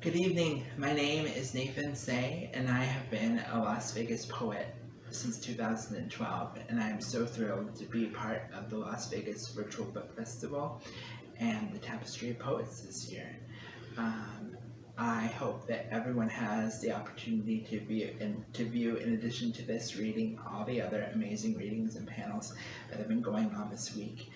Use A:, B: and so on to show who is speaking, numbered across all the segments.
A: Good evening. My name is Nathan Say, and I have been a Las Vegas poet since 2012, and I am so thrilled to be part of the Las Vegas Virtual Book Festival and the Tapestry of Poets this year. Um, I hope that everyone has the opportunity to view, in addition to this reading, all the other amazing readings and panels that have been going on this week.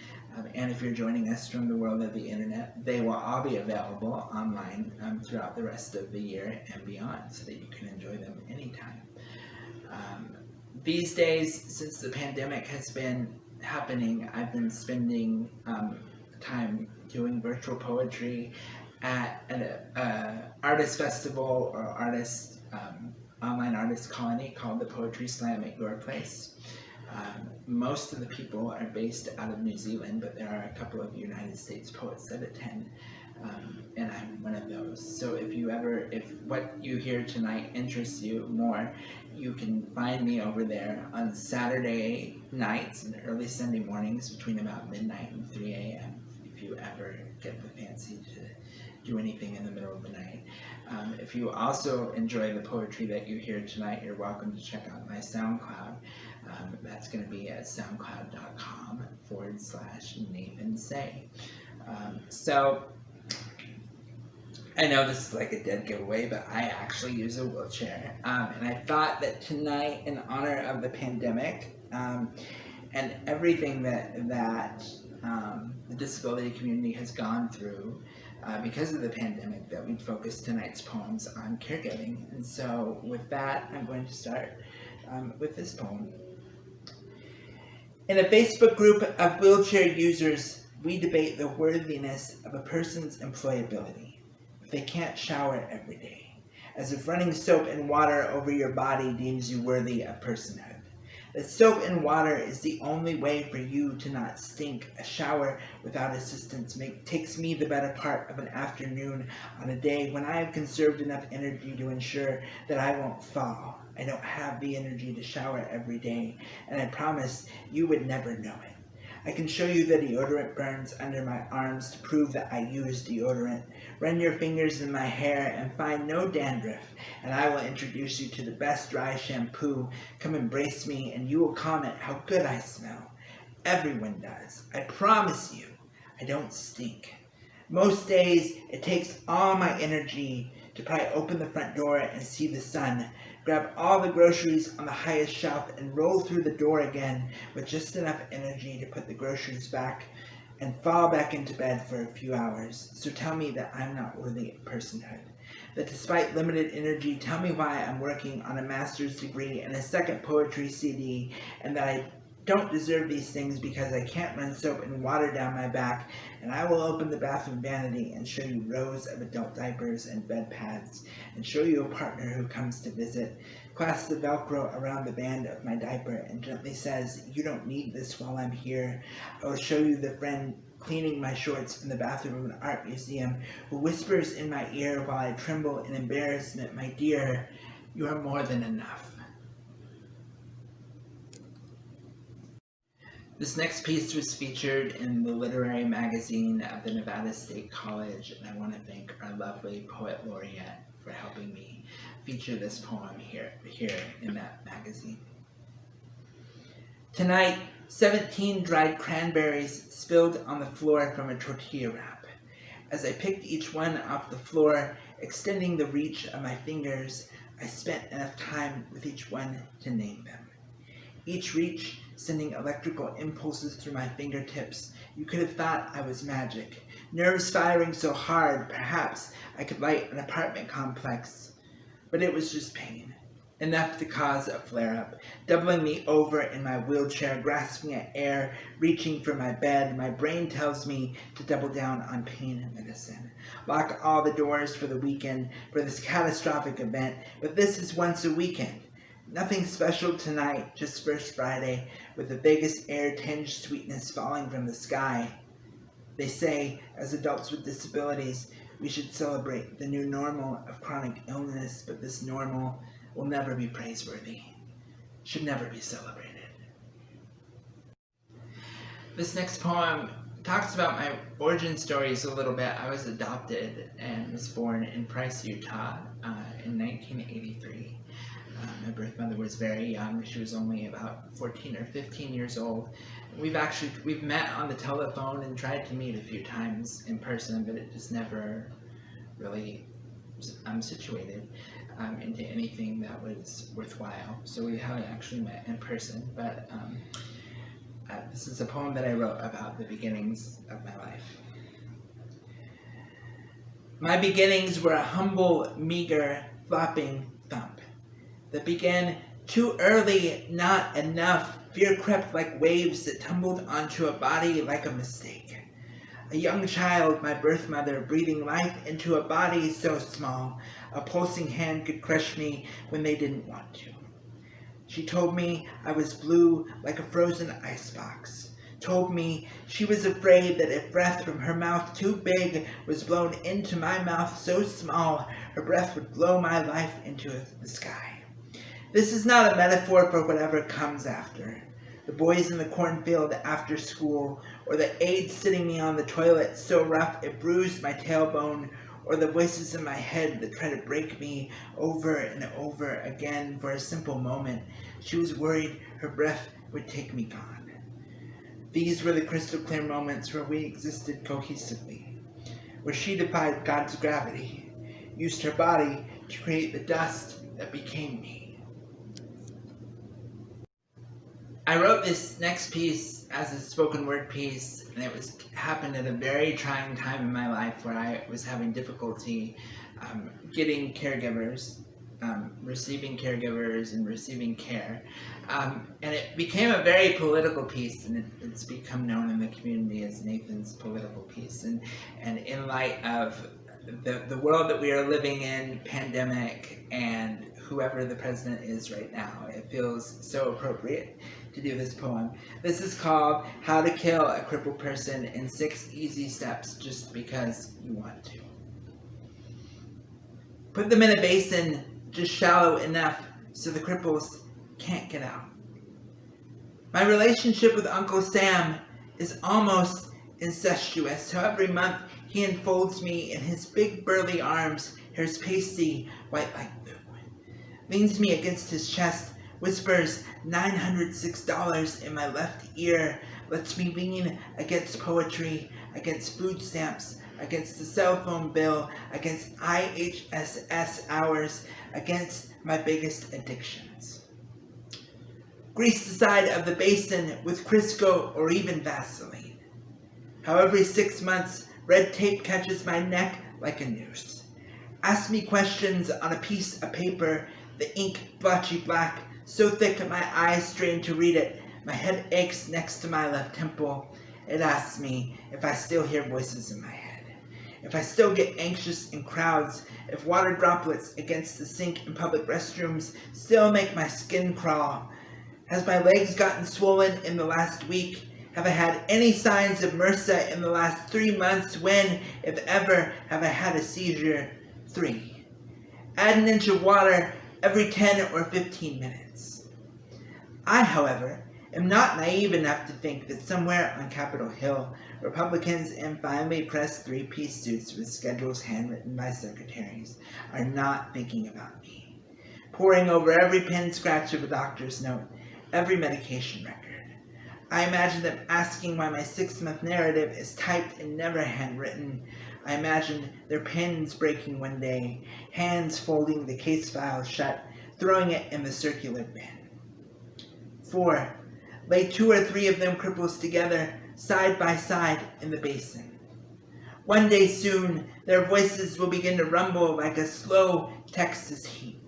A: And if you're joining us from the world of the internet, they will all be available online throughout the rest of the year and beyond, so that you can enjoy them anytime. These days, since the pandemic has been happening, I've been spending time doing virtual poetry at an artist festival or online artist colony called the Poetry Slam at Your Place. Most of the people are based out of New Zealand, but there are a couple of United States poets that attend, and I'm one of those. So if what you hear tonight interests you more, you can find me over there on Saturday nights and early Sunday mornings between about midnight and 3 a.m. if you ever get the fancy to do anything in the middle of the night. If you also enjoy the poetry that you hear tonight, you're welcome to check out my SoundCloud. That's going to be at soundcloud.com/Nathan Say. So I know this is like a dead giveaway, but I actually use a wheelchair. And I thought that tonight, in honor of the pandemic and everything that the disability community has gone through because of the pandemic, that we'd focus tonight's poems on caregiving. And so with that, I'm going to start with this poem. In a Facebook group of wheelchair users, we debate the worthiness of a person's employability if they can't shower every day, as if running soap and water over your body deems you worthy of personhood. That soap and water is the only way for you to not stink. A shower without assistance takes me the better part of an afternoon on a day when I have conserved enough energy to ensure that I won't fall. I don't have the energy to shower every day, and I promise you would never know it. I can show you the deodorant burns under my arms to prove that I use deodorant. Run your fingers in my hair and find no dandruff, and I will introduce you to the best dry shampoo. Come embrace me, and you will comment how good I smell. Everyone does. I promise you, I don't stink. Most days, it takes all my energy to pry open the front door and see the sun, grab all the groceries on the highest shelf, and roll through the door again with just enough energy to put the groceries back and fall back into bed for a few hours. So tell me that I'm not worthy of personhood. That despite limited energy, tell me why I'm working on a master's degree and a second poetry CD, and that I don't deserve these things because I can't run soap and water down my back. And I will open the bathroom vanity and show you rows of adult diapers and bed pads, and show you a partner who comes to visit, clasps the Velcro around the band of my diaper and gently says, "You don't need this while I'm here." I will show you the friend cleaning my shorts in the bathroom of an art museum who whispers in my ear while I tremble in embarrassment, "My dear, you are more than enough." This next piece was featured in the literary magazine of the Nevada State College, and I want to thank our lovely poet laureate for helping me feature this poem here in that magazine. Tonight, 17 dried cranberries spilled on the floor from a tortilla wrap. As I picked each one off the floor, extending the reach of my fingers, I spent enough time with each one to name them. Each reach sending electrical impulses through my fingertips. You could have thought I was magic. Nerves firing so hard, perhaps I could light an apartment complex. But it was just pain. Enough to cause a flare-up, doubling me over in my wheelchair, grasping at air, reaching for my bed. My brain tells me to double down on pain medicine. Lock all the doors for the weekend, for this catastrophic event. But this is once a weekend. Nothing special tonight, just First Friday, with the Vegas air tinged sweetness falling from the sky. They say, as adults with disabilities, we should celebrate the new normal of chronic illness, but this normal will never be praiseworthy, should never be celebrated. This next poem talks about my origin stories a little bit. I was adopted and was born in Price, Utah in 1983. My birth mother was very young. She was only about 14 or 15 years old. We've met on the telephone and tried to meet a few times in person, but it just never really situated into anything that was worthwhile. So we haven't actually met in person, but this is a poem that I wrote about the beginnings of my life. My beginnings were a humble, meager, flopping thump that began too early, not enough. Fear crept like waves that tumbled onto a body like a mistake. A young child, my birth mother, breathing life into a body so small, a pulsing hand could crush me when they didn't want to. She told me I was blue like a frozen icebox. Told me she was afraid that if breath from her mouth too big was blown into my mouth so small, her breath would blow my life into the sky. This is not a metaphor for whatever comes after. The boys in the cornfield after school, or the aide sitting me on the toilet so rough it bruised my tailbone, or the voices in my head that try to break me over and over again for a simple moment. She was worried her breath would take me gone. These were the crystal clear moments where we existed cohesively, where she defied God's gravity, used her body to create the dust that became me. I wrote this next piece as a spoken word piece, and it happened at a very trying time in my life where I was having difficulty getting caregivers, receiving caregivers, and receiving care. And it became a very political piece, and it's become known in the community as Nathan's political piece. And in light of the world that we are living in, pandemic, and whoever the president is right now, it feels so appropriate to do this poem. This is called How to Kill a Crippled Person in 6 Easy Steps Just Because You Want to. Put them in a basin just shallow enough so the cripples can't get out. My relationship with Uncle Sam is almost incestuous, so every month he enfolds me in his big burly arms, hairs pasty, white like glue, leans me against his chest, whispers $906 in my left ear, lets me lean against poetry, against food stamps, against the cell phone bill, against IHSS hours, against my biggest addictions. Grease the side of the basin with Crisco or even Vaseline. How every 6 months, red tape catches my neck like a noose. Ask me questions on a piece of paper, the ink blotchy black, so thick my eyes strain to read it. My head aches next to my left temple. It asks me if I still hear voices in my head, if I still get anxious in crowds, if water droplets against the sink in public restrooms still make my skin crawl. Has my legs gotten swollen in the last week? Have I had any signs of MRSA in the last 3 months? When, if ever, have I had a seizure? 3. Add an inch of water every 10 or 15 minutes. I, however, am not naive enough to think that somewhere on Capitol Hill, Republicans in finely pressed 3-piece suits with schedules handwritten by secretaries are not thinking about me, poring over every pen scratch of a doctor's note, every medication record. I imagine them asking why my 6-month narrative is typed and never handwritten. I imagine their pens breaking one day, hands folding the case file shut, throwing it in the circular bin. 4. Lay 2 or 3 of them cripples together, side by side in the basin. One day soon, their voices will begin to rumble like a slow Texas heat.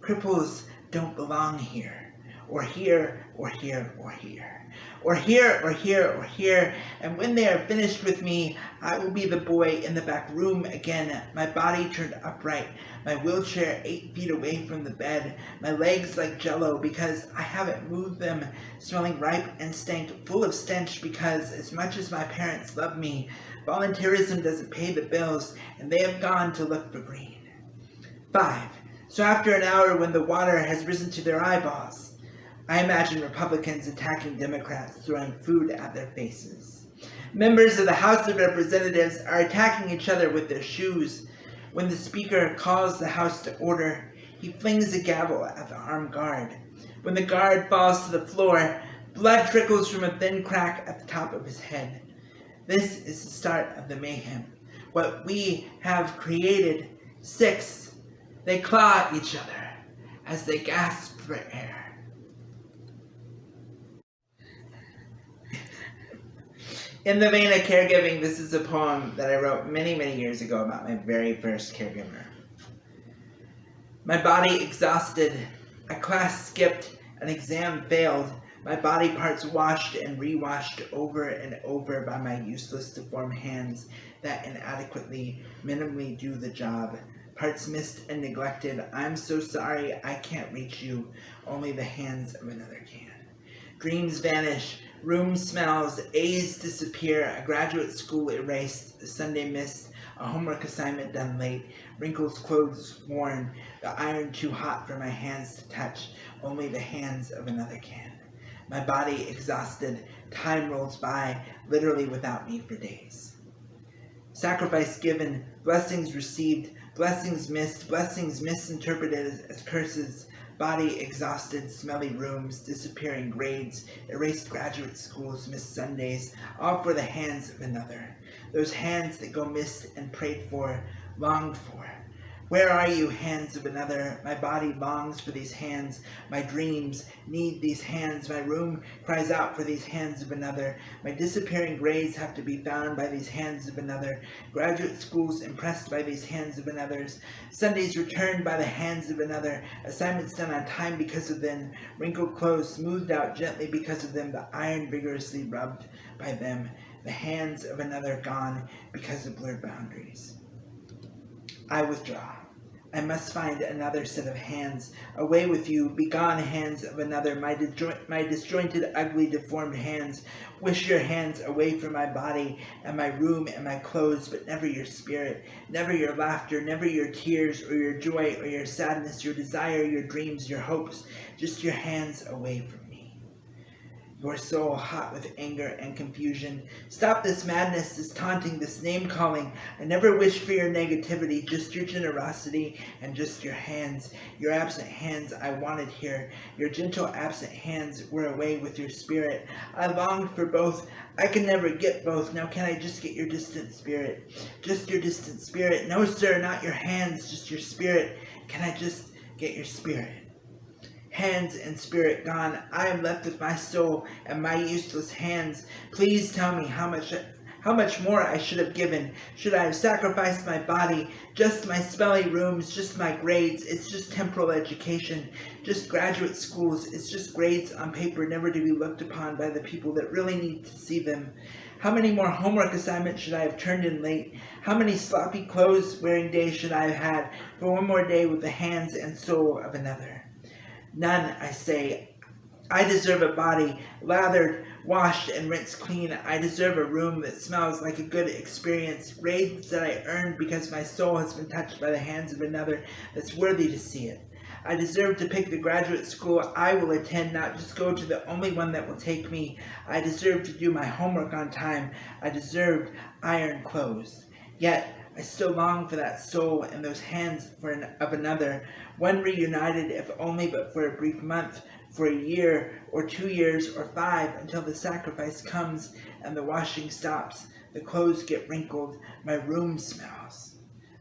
A: Cripples don't belong here, or here, or here, or here. Or here, or here, or here, and when they are finished with me, I will be the boy in the back room again, my body turned upright, my wheelchair 8 feet away from the bed, my legs like jello because I haven't moved them, smelling ripe and stank, full of stench because, as much as my parents love me, volunteerism doesn't pay the bills, and they have gone to look for green. 5. So after an hour when the water has risen to their eyeballs, I imagine Republicans attacking Democrats, throwing food at their faces. Members of the House of Representatives are attacking each other with their shoes. When the Speaker calls the House to order, he flings a gavel at the armed guard. When the guard falls to the floor, blood trickles from a thin crack at the top of his head. This is the start of the mayhem. What we have created. 6. They claw each other as they gasp for air. In the vein of caregiving, this is a poem that I wrote many, many years ago about my very first caregiver. My body exhausted, a class skipped, an exam failed, my body parts washed and rewashed over and over by my useless deformed hands that inadequately, minimally do the job. Parts missed and neglected, I'm so sorry I can't reach you, only the hands of another can. Dreams vanish, room smells, A's disappear, a graduate school erased, a Sunday missed, a homework assignment done late, wrinkles, clothes worn, the iron too hot for my hands to touch, only the hands of another can. My body exhausted, time rolls by, literally without me for days. Sacrifice given, blessings received, blessings missed, blessings misinterpreted as curses, body exhausted, smelly rooms, disappearing grades, erased graduate schools, missed Sundays, all for the hands of another. Those hands that go missed and prayed for, longed for. Where are you, hands of another? My body longs for these hands. My dreams need these hands. My room cries out for these hands of another. My disappearing grades have to be found by these hands of another. Graduate schools impressed by these hands of another's. Sundays returned by the hands of another. Assignments done on time because of them. Wrinkled clothes smoothed out gently because of them. The iron vigorously rubbed by them. The hands of another gone because of blurred boundaries. I withdraw. I must find another set of hands. Away with you, begone, hands of another, my disjointed, ugly, deformed hands. Wish your hands away from my body and my room and my clothes, but never your spirit, never your laughter, never your tears or your joy or your sadness, your desire, your dreams, your hopes, just your hands away from me. Your soul hot with anger and confusion. Stop this madness, this taunting, this name-calling. I never wished for your negativity, just your generosity and just your hands. Your absent hands I wanted here. Your gentle absent hands were away with your spirit. I longed for both. I can never get both. Now can I just get your distant spirit? Just your distant spirit. No, sir, not your hands, just your spirit. Can I just get your spirit? Hands and spirit gone, I am left with my soul and my useless hands. Please tell me how much more I should have given. Should I have sacrificed my body, just my smelly rooms, just my grades? It's just temporal education, just graduate schools. It's just grades on paper, never to be looked upon by the people that really need to see them. How many more homework assignments should I have turned in late? How many sloppy clothes wearing days should I have had for one more day with the hands and soul of another? None, I say. I deserve a body, lathered, washed, and rinsed clean. I deserve a room that smells like a good experience, grades that I earned because my soul has been touched by the hands of another that's worthy to see it. I deserve to pick the graduate school I will attend, not just go to the only one that will take me. I deserve to do my homework on time. I deserve iron clothes. Yet, I still long for that soul and those hands of another, one reunited if only but for a brief month, for a year or 2 years or 5, until the sacrifice comes and the washing stops, the clothes get wrinkled, my room smells.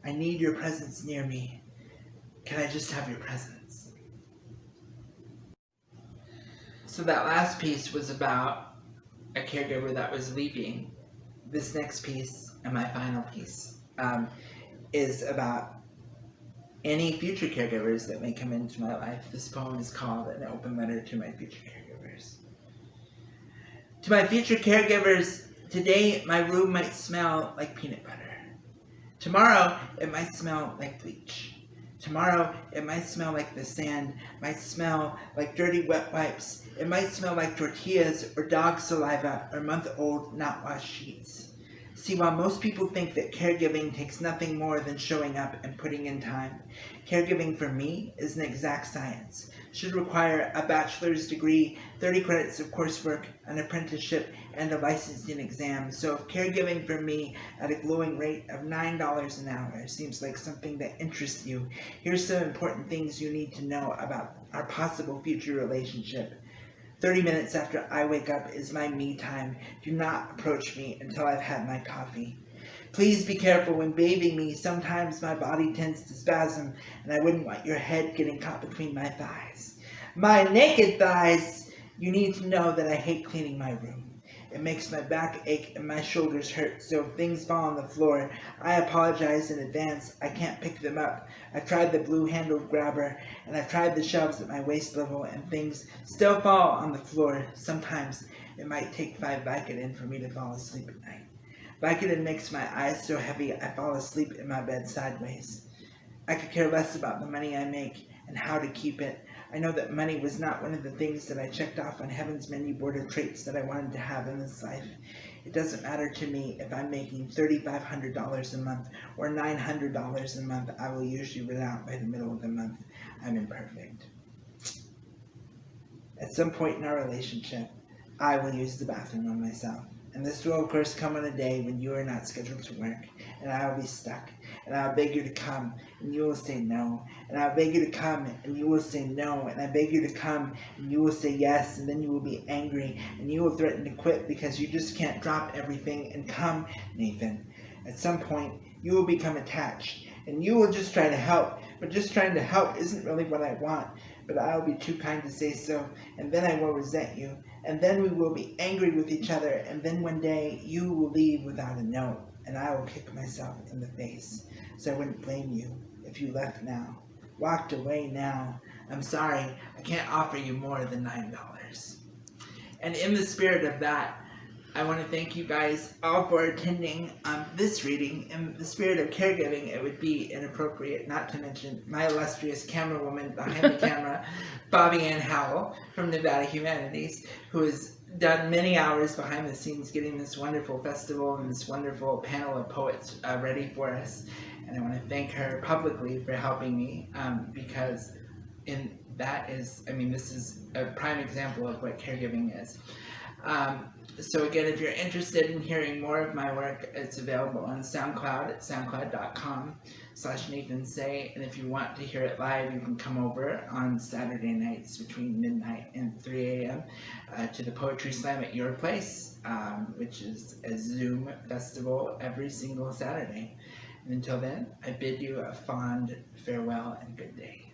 A: I need your presence near me. Can I just have your presence? So that last piece was about a caregiver that was leaving. This next piece, and my final piece, is about any future caregivers that may come into my life. This poem is called An Open Letter to My Future Caregivers. To my future caregivers, today my room might smell like peanut butter. Tomorrow it might smell like bleach. Tomorrow it might smell like the sand, might smell like dirty wet wipes. It might smell like tortillas or dog saliva or month-old not washed sheets. See, while most people think that caregiving takes nothing more than showing up and putting in time, caregiving for me is an exact science. Should require a bachelor's degree, 30 credits of coursework, an apprenticeship, and a licensing exam. So if caregiving for me at a glowing rate of $9 an hour seems like something that interests you, here's some important things you need to know about our possible future relationship. 30 minutes after I wake up is my me time. Do not approach me until I've had my coffee. Please be careful when bathing me. Sometimes my body tends to spasm, and I wouldn't want your head getting caught between my thighs. My naked thighs! You need to know that I hate cleaning my room. It makes my back ache and my shoulders hurt, so if things fall on the floor, I apologize in advance. I can't pick them up. I've tried the blue-handled grabber, and I've tried the shelves at my waist level, and things still fall on the floor. Sometimes it might take 5 Vicodin for me to fall asleep at night. Vicodin makes my eyes so heavy I fall asleep in my bed sideways. I could care less about the money I make and how to keep it. I know that money was not one of the things that I checked off on heaven's menu board of traits that I wanted to have in this life. It doesn't matter to me if I'm making $3,500 a month or $900 a month. I will usually run out by the middle of the month. I'm imperfect. At some point in our relationship, I will use the bathroom on myself. And this will, of course, come on a day when you are not scheduled to work, and I will be stuck, and I'll beg you to come, and you will say no, and I'll beg you to come, and you will say no, and I beg you to come, and you will say yes, and then you will be angry, and you will threaten to quit because you just can't drop everything and come, Nathan. At some point, you will become attached, and you will just try to help, but just trying to help isn't really what I want, but I will be too kind to say so, and then I will resent you, and then we will be angry with each other, and then one day you will leave without a note, and I will kick myself in the face. So I wouldn't blame you if you left now, walked away now. I'm sorry, I can't offer you more than $9. And in the spirit of that, I want to thank you guys all for attending this reading. In the spirit of caregiving, it would be inappropriate not to mention my illustrious camera woman behind the camera, Bobby Ann Howell from Nevada Humanities, who has done many hours behind the scenes getting this wonderful festival and this wonderful panel of poets ready for us. And I want to thank her publicly for helping me because this is a prime example of what caregiving is. So again, if you're interested in hearing more of my work, it's available on SoundCloud at soundcloud.com/NathanSay. And if you want to hear it live, you can come over on Saturday nights between midnight and 3 a.m. To the Poetry Slam at your place, which is a Zoom festival every single Saturday. And until then, I bid you a fond farewell and good day.